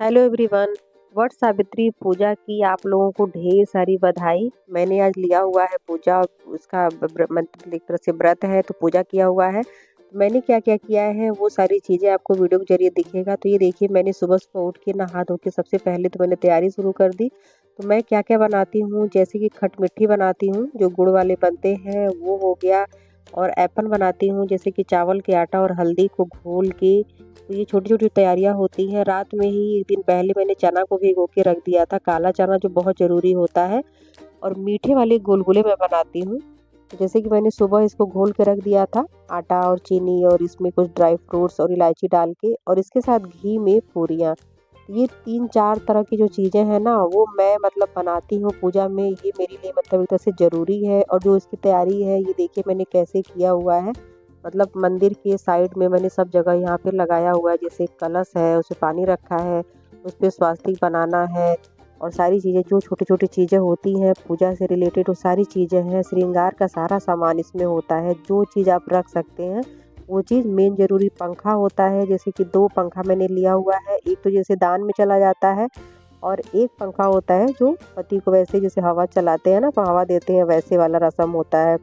Hello everyone. Vat Savitri पूजा की आप लोगों को ढेर सारी बधाई। मैंने आज लिया हुआ है पूजा और उसका मतलब एक तरह से व्रत है तो पूजा किया हुआ है। मैंने क्या क्या किया है वो सारी चीज़ें आपको वीडियो के जरिए दिखेगा। तो ये देखिए, मैंने सुबह सुबह उठ के नहा धो के सबसे पहले तो मैंने तैयारी शुरू कर दी। तो मैं क्या क्या बनाती हूँ, जैसे कि खट मिट्ठी बनाती हूँ जो गुड़ वाले बनते हैं वो हो गया। और ऐपन बनाती हूँ जैसे कि चावल के आटा और हल्दी को घोल के। तो ये छोटी-छोटी तैयारियाँ होती हैं। रात में ही 1 दिन पहले मैंने चना को भिगो के रख दिया था, काला चना जो बहुत ज़रूरी होता है। और मीठे वाले गुलगुले मैं बनाती हूँ। तो जैसे कि मैंने सुबह इसको घोल के रख दिया था, आटा और चीनी और इसमें कुछ ड्राई फ्रूट्स और इलायची डाल के, और इसके साथ घी में पूरियाँ। ये 3-4 तरह की जो चीज़ें हैं ना, वो मैं मतलब बनाती हूँ पूजा में। ये मेरे लिए मतलब एक तरह से ज़रूरी है। और जो इसकी तैयारी है, ये देखिए मैंने कैसे किया हुआ है। मतलब मंदिर के साइड में मैंने सब जगह यहाँ पे लगाया हुआ है। जैसे कलश है, उसमें पानी रखा है, उस पे स्वास्तिक बनाना है। और सारी चीज़ें जो छोटी-छोटी चीज़ें होती हैं पूजा से रिलेटेड, वो सारी चीज़ें हैं। श्रृंगार का सारा सामान इसमें होता है, जो चीज़ आप रख सकते हैं वो चीज़। मेन ज़रूरी पंखा होता है, जैसे कि 2 पंखा मैंने लिया हुआ है। एक तो जैसे दान में चला जाता है, और एक पंखा होता है जो पति को वैसे जैसे हवा चलाते हैं ना, हवा देते हैं, वैसे वाला रस्म होता है।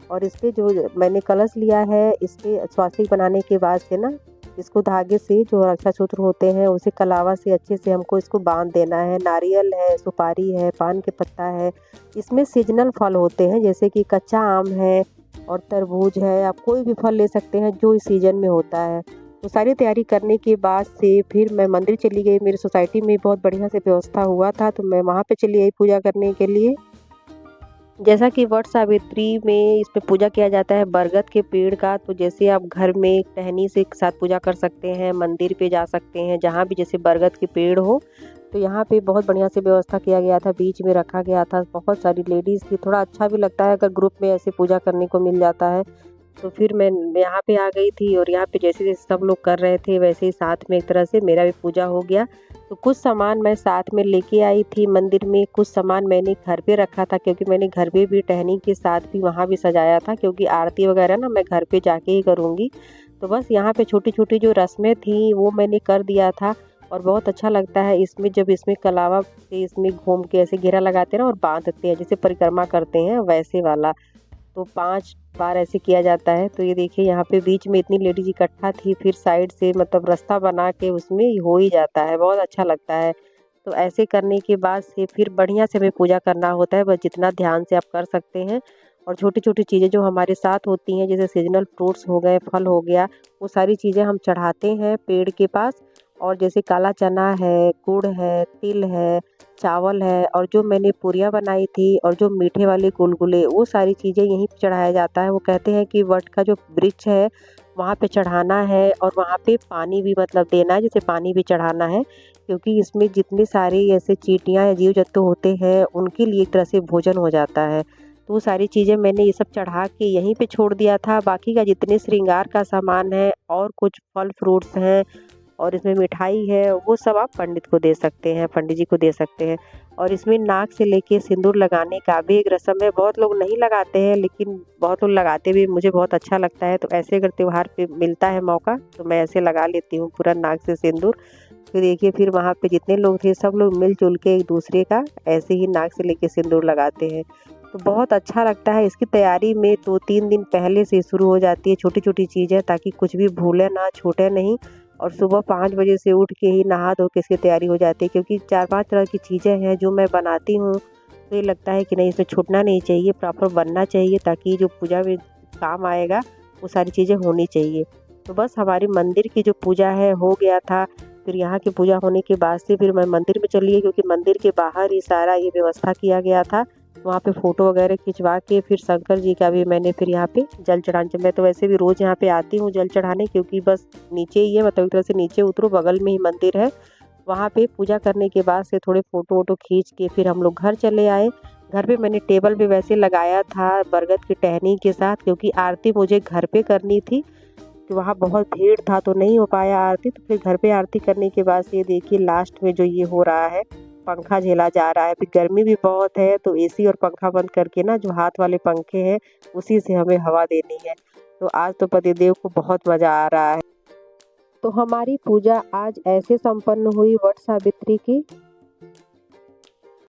और इस पे जो मैंने कलश लिया है, इस पे स्वास्तिक बनाने के बाद से ना, इसको धागे से जो रक्षा सूत्र होते हैं उसे कलावा से अच्छे से हमको इसको बांध देना है। नारियल है, सुपारी है, पान के पत्ता है। इसमें सीजनल फल होते हैं, जैसे कि कच्चा आम है और तरबूज है। आप कोई भी फल ले सकते हैं जो इस सीजन में होता है। तो सारी तैयारी करने के बाद से फिर मैं मंदिर चली गई। मेरी सोसाइटी में बहुत बढ़िया से व्यवस्था हुआ था, तो मैं वहाँ पे चली गई पूजा करने के लिए। जैसा कि वट सावित्री में इसमें पूजा किया जाता है बरगद के पेड़ का। तो जैसे आप घर में टहनी से एक साथ पूजा कर सकते हैं, मंदिर पे जा सकते हैं, जहाँ भी जैसे बरगद के पेड़ हो। तो यहाँ पे बहुत बढ़िया से व्यवस्था किया गया था, बीच में रखा गया था। बहुत सारी लेडीज़ थी, थोड़ा अच्छा भी लगता है अगर ग्रुप में ऐसे पूजा करने को मिल जाता है। तो फिर मैं यहाँ पे आ गई थी, और यहाँ पे जैसे-जैसे सब लोग कर रहे थे वैसे ही साथ में एक तरह से मेरा भी पूजा हो गया। तो कुछ सामान मैं साथ में लेके आई थी मंदिर में, कुछ सामान मैंने घर पे रखा था, क्योंकि मैंने घर पे भी टहनी के साथ भी वहाँ भी सजाया था, क्योंकि आरती वगैरह ना मैं घर पे जाके ही करूँगी। तो बस यहाँ पे छोटी-छोटी जो रस्में थी वो मैंने कर दिया था। और बहुत अच्छा लगता है इसमें, जब इसमें कलावा से इसमें घूम के ऐसे घेरा लगाते हैं ना और बाँधते हैं, जैसे परिक्रमा करते हैं वैसे वाला। तो 5 बार ऐसे किया जाता है। तो ये देखिए यहाँ पे बीच में इतनी लेडीज़ इकट्ठा थी, फिर साइड से मतलब रास्ता बना के उसमें हो ही जाता है, बहुत अच्छा लगता है। तो ऐसे करने के बाद से फिर बढ़िया से हमें पूजा करना होता है, बस जितना ध्यान से आप कर सकते हैं। और छोटी-छोटी चीज़ें जो हमारे साथ होती हैं, जैसे सीज़नल फ्रूट्स हो गए, फल हो गया, वो सारी चीज़ें हम चढ़ाते हैं पेड़ के पास। और जैसे काला चना है, गुड़ है, तिल है, चावल है, और जो मैंने पूरियाँ बनाई थी और जो मीठे वाले गुलगुले, वो सारी चीज़ें यहीं पे चढ़ाया जाता है। वो कहते हैं कि वट का जो वृक्ष है वहाँ पे चढ़ाना है, और वहाँ पे पानी भी मतलब देना है, जैसे पानी भी चढ़ाना है। क्योंकि इसमें जितने सारे ऐसे चींटियाँ या जीव-जंतु होते हैं उनके लिए एक तरह से भोजन हो जाता है। तो वो सारी चीज़ें मैंने ये सब चढ़ा के यहीं पे छोड़ दिया था। बाकी का जितने श्रृंगार का सामान है और कुछ फल फ्रूट्स हैं और इसमें मिठाई है, वो सब आप पंडित को दे सकते हैं, पंडित जी को दे सकते हैं। और इसमें नाक से लेके सिंदूर लगाने का भी एक रस्म है। बहुत लोग नहीं लगाते हैं, लेकिन बहुत लोग लगाते भी, मुझे बहुत अच्छा लगता है। तो ऐसे अगर त्योहार पे मिलता है मौका तो मैं ऐसे लगा लेती हूँ पूरा नाक से सिंदूर। फिर देखिए, फिर वहाँ पे जितने लोग थे सब लोग मिल-जुल के एक-दूसरे का ऐसे ही नाक से लेके सिंदूर लगाते हैं। तो बहुत अच्छा लगता है। इसकी तैयारी में 2-3 दिन पहले से शुरू हो जाती है, छोटी-छोटी चीज़ें, ताकि कुछ भी भूले ना, छूटे नहीं। और सुबह 5 बजे से उठ के ही नहा धो के इसकी तैयारी हो जाती है, क्योंकि 4-5 तरह की चीज़ें हैं जो मैं बनाती हूँ। तो ये लगता है कि नहीं, इसमें छूटना नहीं चाहिए, प्रॉपर बनना चाहिए, ताकि जो पूजा में काम आएगा वो सारी चीज़ें होनी चाहिए। तो बस हमारी मंदिर की जो पूजा है हो गया था। फिर यहाँ की पूजा होने के बाद से फिर मैं मंदिर में चली गई, क्योंकि मंदिर के बाहर ही सारा ये व्यवस्था किया गया था। वहाँ पे फ़ोटो वगैरह खिंचवा के फिर शंकर जी का भी मैंने फिर यहाँ पे जल चढ़ाने, मैं तो वैसे भी रोज़ यहाँ पे आती हूँ जल चढ़ाने, क्योंकि बस नीचे ही है, मतलब एक तरह से नीचे उतरो, बगल में ही मंदिर है। वहाँ पे पूजा करने के बाद से थोड़े फ़ोटो-वोटो खींच के फिर हम लोग घर चले आए। घर पे मैंने टेबल भी वैसे लगाया था बरगद की टहनी के साथ, क्योंकि आरती मुझे घर पे करनी थी। कि वहाँ बहुत भीड़ था तो नहीं हो पाया आरती। तो फिर घर पे आरती करने के बाद से ये देखिए लास्ट में जो ये हो रहा है, पंखा झेला जा रहा है। फिर गर्मी भी बहुत है, तो एसी और पंखा बंद करके ना, जो हाथ वाले पंखे हैं उसी से हमें हवा देनी है। तो आज तो पतिदेव को बहुत मज़ा आ रहा है। तो हमारी पूजा आज ऐसे संपन्न हुई वट सावित्री की।